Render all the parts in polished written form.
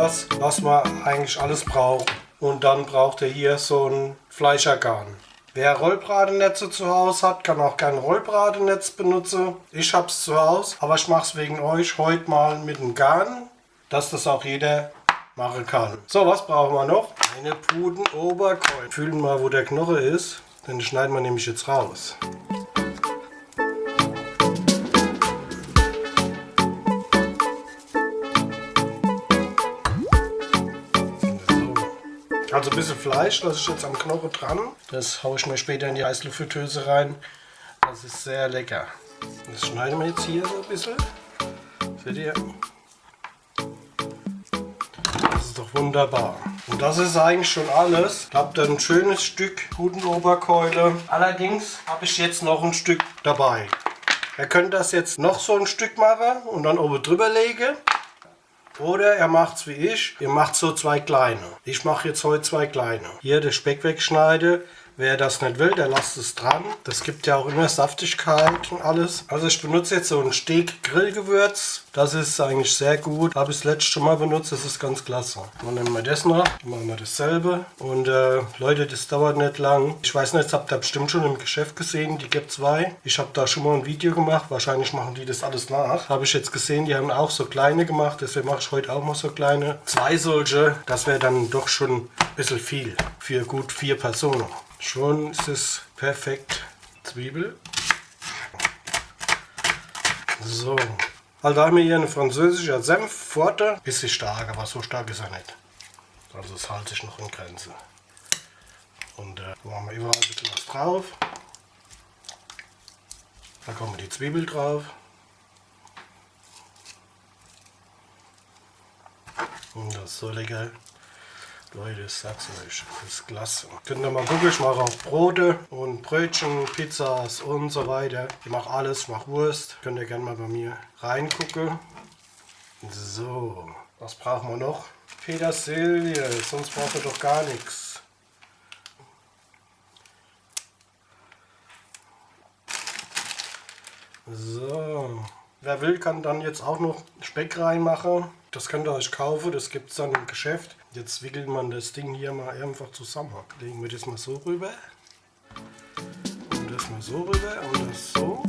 das, was man eigentlich alles braucht. Und dann braucht er hier so ein Fleischergarn. Wer Rollbradennetze zu Hause hat, kann auch kein Rollbradennetz benutzen. Ich habe es zu Hause, aber ich mache es wegen euch heute mal mit dem Garn, dass das auch jeder machen kann. So, was brauchen wir noch? Eine Pudenoberkeule. Fühlen mal, wo der Knochen ist, den schneiden wir nämlich jetzt raus. Also ein bisschen Fleisch lasse ich jetzt am Knochen dran. Das haue ich mir später in die Heißluftfritteuse rein. Das ist sehr lecker. Das schneiden wir jetzt hier so ein bisschen. Seht ihr? Das ist doch wunderbar. Und das ist eigentlich schon alles. Da habt ihr ein schönes Stück Pudenoberkeule. Allerdings habe ich jetzt noch ein Stück dabei. Ihr könnt das jetzt noch so ein Stück machen und dann oben drüber legen. Oder ihr macht es wie ich, ihr macht so zwei kleine. Ich mache jetzt heute zwei kleine. Hier den Speck wegschneide. Wer das nicht will, der lasst es dran. Das gibt ja auch immer Saftigkeit und alles. Also ich benutze jetzt so ein Steak-Grillgewürz. Das ist eigentlich sehr gut. Habe ich das letzte schon mal benutzt. Das ist ganz klasse. Dann nehmen wir das noch. Dann machen wir dasselbe. Und Leute, das dauert nicht lang. Ich weiß nicht, das habt ihr bestimmt schon im Geschäft gesehen. Die gibt 2. Ich habe da schon mal ein Video gemacht. Wahrscheinlich machen die das alles nach. Habe ich jetzt gesehen, die haben auch so kleine gemacht. Deswegen mache ich heute auch mal so kleine. 2 solche. Das wäre dann doch schon ein bisschen viel. Für gut 4 Personen. Schon ist es perfekt. Zwiebel. So. Also da haben wir hier eine französische Senfpforte. Bisschen stark, aber so stark ist er nicht. Also das halte ich noch in Grenze. Und da machen wir überall ein bisschen was drauf. Da kommen die Zwiebel drauf. Und das ist so lecker. Leute, ich sag's euch, das ist klasse. Könnt ihr mal gucken, ich mache auch Brote und Brötchen, Pizzas und so weiter. Ich mache alles, ich mache Wurst. Könnt ihr gerne mal bei mir reingucken. So, was brauchen wir noch? Petersilie, sonst braucht ihr doch gar nichts. So, wer will, kann dann jetzt auch noch Speck reinmachen. Das könnt ihr euch kaufen, das gibt es dann im Geschäft. Jetzt wickelt man das Ding hier mal einfach zusammen. Legen wir das mal so rüber. Und das mal so rüber und das so.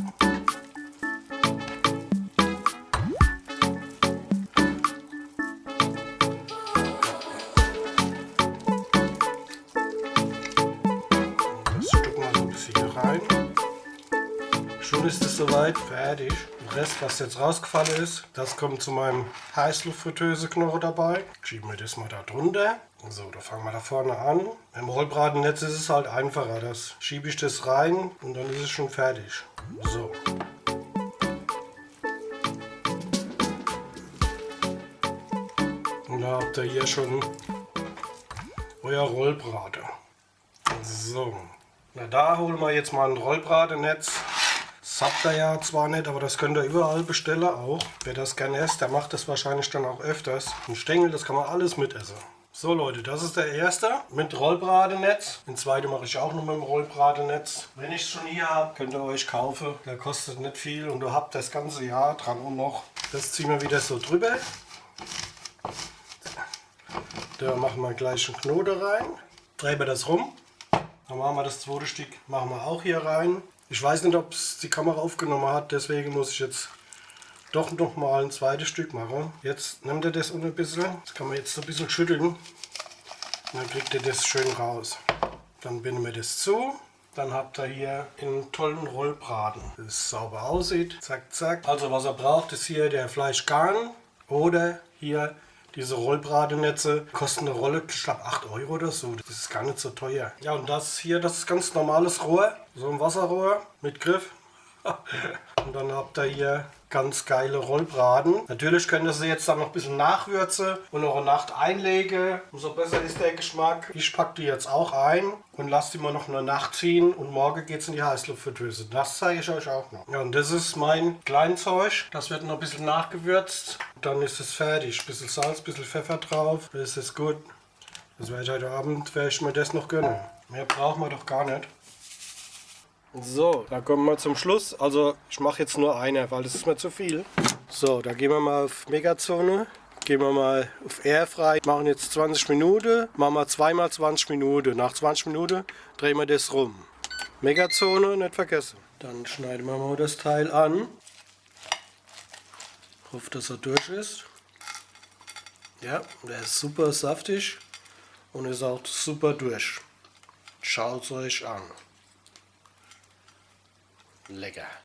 Und das stücken wir so ein bisschen hier rein. Schon ist es soweit fertig. Der Rest, was jetzt rausgefallen ist, das kommt zu meinem Heißluftfritteuse-Knochen dabei. Schieben wir das mal da drunter. So, da fangen wir da vorne an. Im Rollbradennetz ist es halt einfacher. Das schiebe ich das rein und dann ist es schon fertig. So. Und da habt ihr hier schon euer Rollbraten. So. Na, da holen wir jetzt mal ein Rollbradennetz. Das habt ihr ja zwar nicht, aber das könnt ihr überall bestellen auch. Wer das gerne isst, der macht das wahrscheinlich dann auch öfters. Ein Stängel, das kann man alles mitessen. So Leute, das ist der erste mit Rollbradennetz. Den zweiten mache ich auch noch mit dem Rollbradennetz. Wenn ich es schon hier habe, könnt ihr euch kaufen. Der kostet nicht viel und ihr habt das ganze Jahr dran und noch. Das ziehen wir wieder so drüber. Da machen wir gleich einen Knoten rein. Drehen wir das rum. Dann machen wir das zweite Stück, machen wir auch hier rein. Ich weiß nicht, ob es die Kamera aufgenommen hat, deswegen muss ich jetzt doch noch mal ein zweites Stück machen. Jetzt nimmt ihr das ein bisschen, das kann man jetzt ein bisschen schütteln und dann kriegt ihr das schön raus. Dann binden wir das zu, dann habt ihr hier einen tollen Rollbraten, das sauber aussieht. Zack, zack. Also was ihr braucht, ist hier der Fleischgarn oder hier diese Rollbradennetze. Kosten eine Rolle, ich glaube 8 € oder so. Das ist gar nicht so teuer. Ja, und das hier, das ist ganz normales Rohr. So ein Wasserrohr mit Griff. Und dann habt ihr hier ganz geile Rollbraten. Natürlich könnt ihr sie jetzt dann noch ein bisschen nachwürzen und noch eine Nacht einlegen. Umso besser ist der Geschmack. Ich packe die jetzt auch ein und lasse die mal noch eine Nacht ziehen. Und morgen geht es in die Heißluftfritteuse. Das zeige ich euch auch noch. Ja, und das ist mein Kleinzeug. Das wird noch ein bisschen nachgewürzt. Dann ist es fertig. Ein bisschen Salz, ein bisschen Pfeffer drauf. Das ist gut. Das werde ich heute Abend, werde ich mir das noch gönnen. Mehr brauchen wir doch gar nicht. So, da kommen wir zum Schluss. Also ich mache jetzt nur eine, weil das ist mir zu viel. So, da gehen wir mal auf Megazone. Gehen wir mal auf Airfry. Machen jetzt 20 Minuten. Machen wir zweimal 20 Minuten. Nach 20 Minuten drehen wir das rum. Megazone nicht vergessen. Dann schneiden wir mal das Teil an. Ich hoffe, dass er durch ist. Ja, der ist super saftig und ist auch super durch. Schaut es euch an. Lecker.